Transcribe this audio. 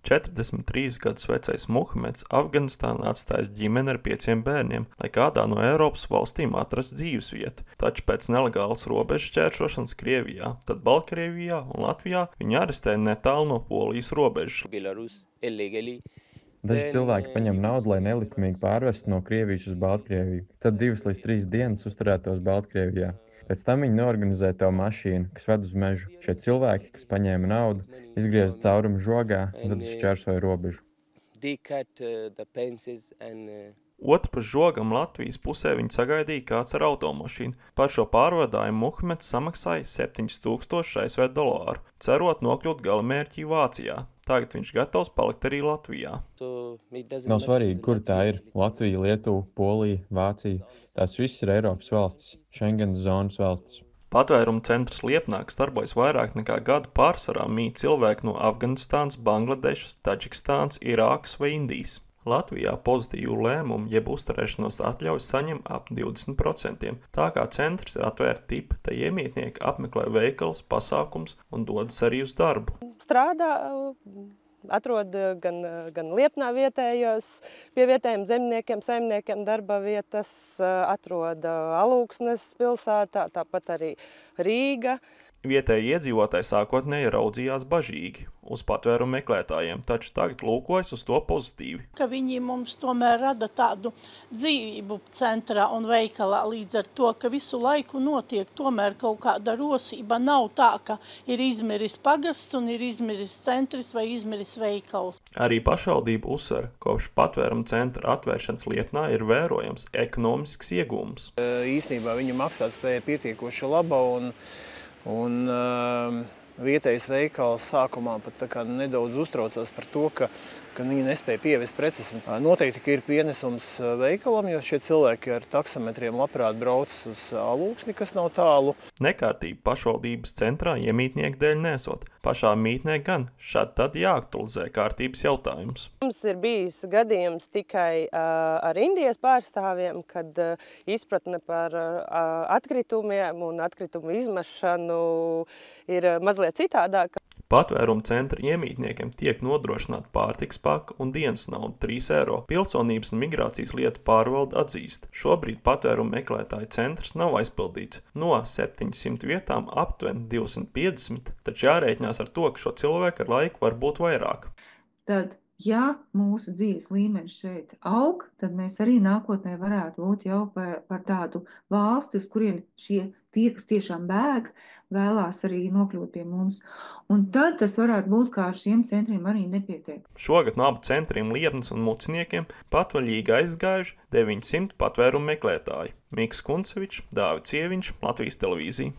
43 gadus vecais Muhameds Afganistānā atstājis ģimeni ar 5 bērniem, lai kādā no Eiropas valstīm atrastu dzīvesvietu, taču pēc nelegālas robežas šķērsošanas Krievijā, tad Baltkrievijā un Latvijā viņu arestēja netālu no Polijas robežas. Daži cilvēki paņem naudu, lai nelikumīgi pārvestu no Krievijas uz Baltkrieviju, tad 2 līdz 3 dienas uzturētos Baltkrievijā. Pēc tam viņi noorganizē tev mašīnu, kas ved uz mežu. Šie cilvēki, kas paņēma naudu, izgrieza caurumu žogā un tad šķērsoja robežu. Otrpus žogam Latvijas pusē viņi sagaidīja kāds ar automašīnu. Par šo pārvadājumu Muhameds samaksāja $7000 ASV, cerot nokļūt galamērķī Vācijā. Tagad viņš gatavs palikt arī Latvijā. Nav svarīgi, kur tā ir – Latvija, Lietuva, Polija, Vācija. Tās visas ir Eiropas valstis, Schengenas zonas valstis. Patvērumu centrs Liepnā, kas darbojas vairāk nekā gadu, pārsvarā mīt cilvēki no Afganistānas, Bangladešas, Taģikistānas, Irākas vai Indijas. Latvijā pozitīvu lēmumu jeb uzturēšanos atļaujas saņem ap 20%. Tā kā centrs ir atvērta tipa, te iemītnieki apmeklē veikals, pasākums un dodas arī uz darbu. Strādā, atrod gan Liepnā vietējos, pie vietējiem zemniekiem, saimniekiem darba vietas, atrod Alūksnes pilsētā, tāpat arī Rīga. Vietēji iedzīvotāji sākotnēji raudzījās bažīgi uz patvērumu meklētājiem, taču tagad lūkojas uz to pozitīvi. Ka viņi mums tomēr rada tādu dzīvību centrā un veikalā līdz ar to, ka visu laiku notiek tomēr kaut kāda rosība. Nav tā, ka ir izmiris pagasts un ir izmiris centrs vai izmiris veikals. Arī pašvaldība uzsver, kopš patvērumu centra atvēršanas Liepnā ir vērojams ekonomisks iegūms. Īstenībā viņa maksātspēja pietiekoši laba un vietējais veikals sākumā pat tā kā nedaudz uztraucās par to, ka viņi nespēja pievest preces. Noteikti, ka ir pienesums veikalam, jo šie cilvēki ar taksometriem labprāt brauc uz Alūksni, kas nav tālu. Nekārtība pašvaldības centrā iemītnieku dēļ nesot. Pašā mītnē gan šad tad jāaktualizē kārtības jautājums. Mums ir bijis gadījums tikai ar Indijas pārstāvjiem, kad izpratne par atkritumiem un atkritumu izmešanu ir mazliet citādāka. Patvērumu centra iemītniekiem tiek nodrošināta pārtikas paka un dienas nauda 3 eiro. Pilsonības un migrācijas lietu pārvalde atzīst. Šobrīd patvērumu meklētāju centrs nav aizpildīts. No 700 vietām aptuveni 250, taču jārēķinās ar to, ka šo cilvēku ar laiku var būt vairāk. Tad, ja mūsu dzīves līmenis šeit aug, tad mēs arī nākotnē varētu būt jau par tādu valsti, uz kurien tie, kas tiešām bēg, vēlās arī nokļūt pie mums. Un tad tas varētu būt, kā ar šiem centriem arī nepietiek. Šogad no abu centriem Liepnes un Muciniekiem patvaļīgi aizgājuši 900 patvērumu meklētāji. Miks Kuncevičs, Dāvids Ieviņš, Latvijas televīzija.